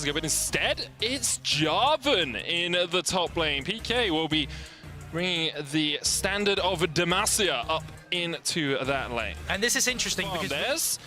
to go, but instead it's Jarvan in the top lane. PK will be bringing the standard of Demacia up into that lane. And this is interesting because there's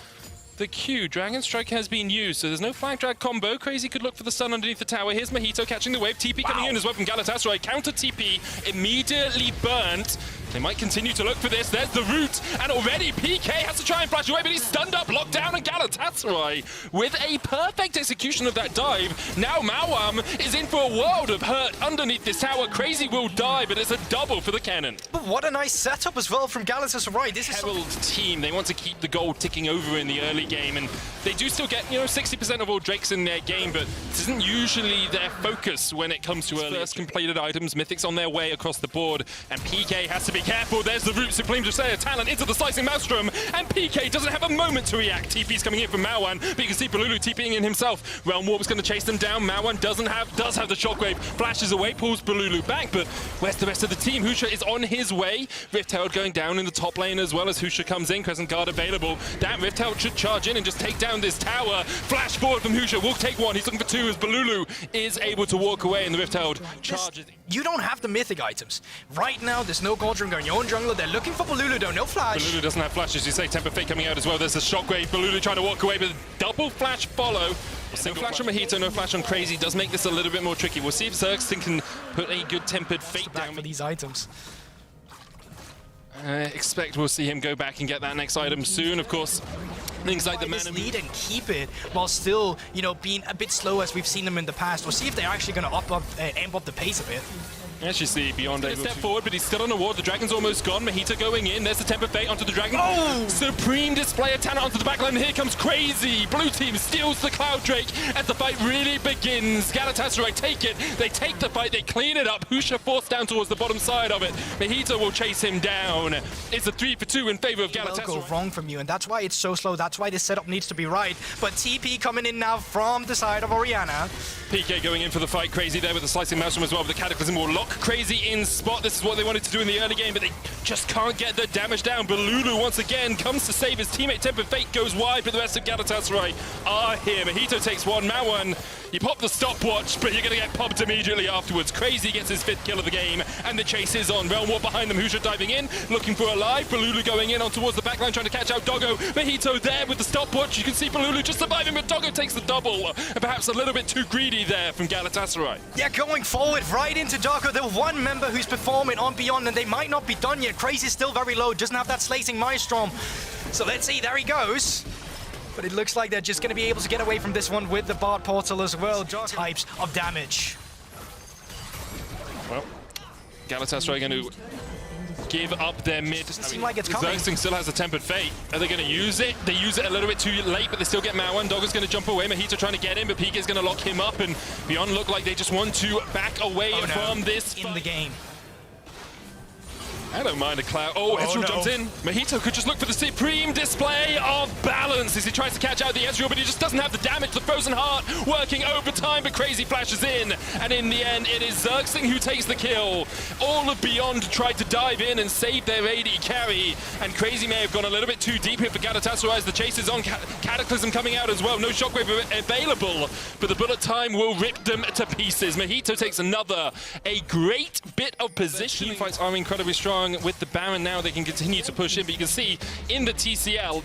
the Q. Dragon Strike has been used, so there's no flag drag combo. Crazy could look for the stun underneath the tower. Here's Mojito catching the wave. TP coming in as well from Galatasaray. Counter TP immediately burnt. They might continue to look for this. There's the root, and already PK has to try and flash away, but he's stunned up, locked down, and Galatasaray with a perfect execution of that dive. Now Mawam is in for a world of hurt underneath this tower. Crazy will die, but it's a double for the cannon. But what a nice setup as well from Galatasaray. This is Herald team. They want to keep the gold ticking over in the early game, and they do still get, 60% of all Drakes in their game, but this isn't usually their focus when it comes to early. First completed items, Mythics on their way across the board, and PK has to be careful. There's the root, Supreme Slayer talent into the slicing Maelstrom, and PK doesn't have a moment to react. TP's coming in from Mawan, but you can see Balulu TPing in himself. Realm Warp's going to chase them down. Mawan does have the shockwave, flashes away, pulls Balulu back, but where's the rest of the team? Husha is on his way. Rift Herald going down in the top lane as well as Husha comes in. Crescent Guard available. That Rift Herald should charge in and just take down this tower. Flash forward from Husha, will take one. He's looking for two as Balulu is able to walk away, and the Rift Herald charges. You don't have the mythic items. Right now, there's no Godrum going. Your own jungler, they're looking for Balulu though, no flash. Balulu doesn't have flash, as you say. Temper Fate coming out as well. There's a shockwave. Balulu trying to walk away, but double flash follow. No flash on Mojito, no flash on Crazy. Does make this a little bit more tricky. We'll see if Zergsting can put a good Tempered Fate down for these items. Expect we'll see him go back and get that next item soon, of course. Things like the mana lead and keep it while still, being a bit slow as we've seen them in the past. We'll see if they're actually going to amp up the pace a bit. As you see, Beyond able to step forward, but he's still on a ward. The Dragon's almost gone. Mojito going in. There's the Temper Fate onto the Dragon. Oh! Supreme display of talent onto the backline. Here comes Crazy. Blue team steals the Cloud Drake as the fight really begins. Galatasaray take it. They take the fight. They clean it up. Husha forced down towards the bottom side of it. Mojito will chase him down. It's a 3-for-2 in favor of Galatasaray. Go wrong from you, and that's why it's so slow. That's why this setup needs to be right. But TP coming in now from the side of Orianna. PK going in for the fight. Crazy there with the slicing Maelstrom as well. But the Cataclysm will lock Crazy in spot. This is what they wanted to do in the early game, but they just can't get the damage down. Balulu once again comes to save his teammate. Tempered Fate goes wide, but the rest of Galatasaray are here. Mojito takes one. Mawan, you pop the stopwatch, but you're going to get popped immediately afterwards. Crazy gets his 5th kill of the game, and the chase is on. Realm War behind them. Husha diving in, looking for a live. Balulu going in on towards the backline, trying to catch out Doggo. Mojito there with the stopwatch. You can see Balulu just surviving, but Doggo takes the double. And perhaps a little bit too greedy there from Galatasaray. Yeah, going forward right into Doggo. The one member who's performing on Beyond, and they might not be done yet. Crazy's still very low, doesn't have that slicing Maelstrom. So let's see, there he goes. But it looks like they're just going to be able to get away from this one with the Bard Portal as well. Types of damage. Well, Galatasaray going to give up their mid. Doesn't seem like it's coming. Zergsting still has a Tempered Fate. Are they going to use it? They use it a little bit too late, but they still get Mawan. Doggo's going to jump away. Mojito trying to get in, but PK is going to lock him up, and Beyond look like they just want to back away from this. In the game. I don't mind a cloud. Oh, Ezreal jumps in. Mojito could just look for the supreme display of balance as he tries to catch out the Ezreal, but he just doesn't have the damage. The Frozen Heart working overtime, but Crazy flashes in. And in the end, it is Zergsting who takes the kill. All of Beyond tried to dive in and save their AD carry. And Crazy may have gone a little bit too deep here for Galatasaray as the chase is on. Cataclysm coming out as well. No shockwave available, but the bullet time will rip them to pieces. Mojito takes a great bit of position. Team fights are incredibly strong. With the Baron now, they can continue to push in, but you can see in the TCL,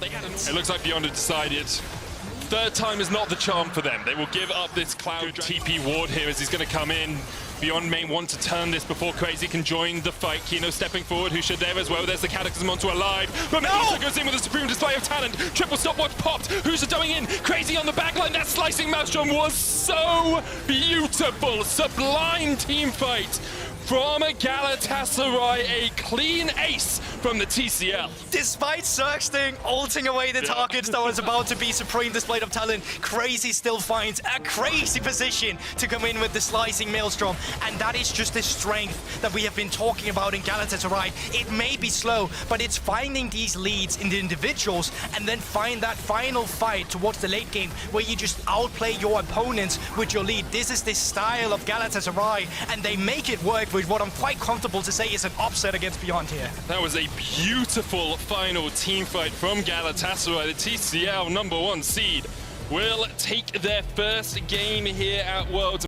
it looks like Beyond have decided third time is not the charm for them. They will give up this Cloud TP ward here as he's going to come in. Beyond may want to turn this before Crazy can join the fight. Kino stepping forward, Husha there as well. There's the Cataclysm onto a live. But Mojito goes in with a supreme display of talent. Triple stopwatch popped. Husha going in. Crazy on the backline. That slicing Maelstrom was so beautiful. Sublime team fight from Galatasaray, a clean ace from the TCL. Despite Zergsting ulting away the targets that was about to be supreme display of talent, Crazy still finds a crazy position to come in with the slicing Maelstrom, and that is just the strength that we have been talking about in Galatasaray. It may be slow, but it's finding these leads in the individuals and then find that final fight towards the late game where you just outplay your opponents with your lead. This is the style of Galatasaray, and they make it work with what I'm quite comfortable to say is an upset against Beyond here. That was a beautiful final team fight from Galatasaray, the TCL #1 seed. will take their first game here at Worlds.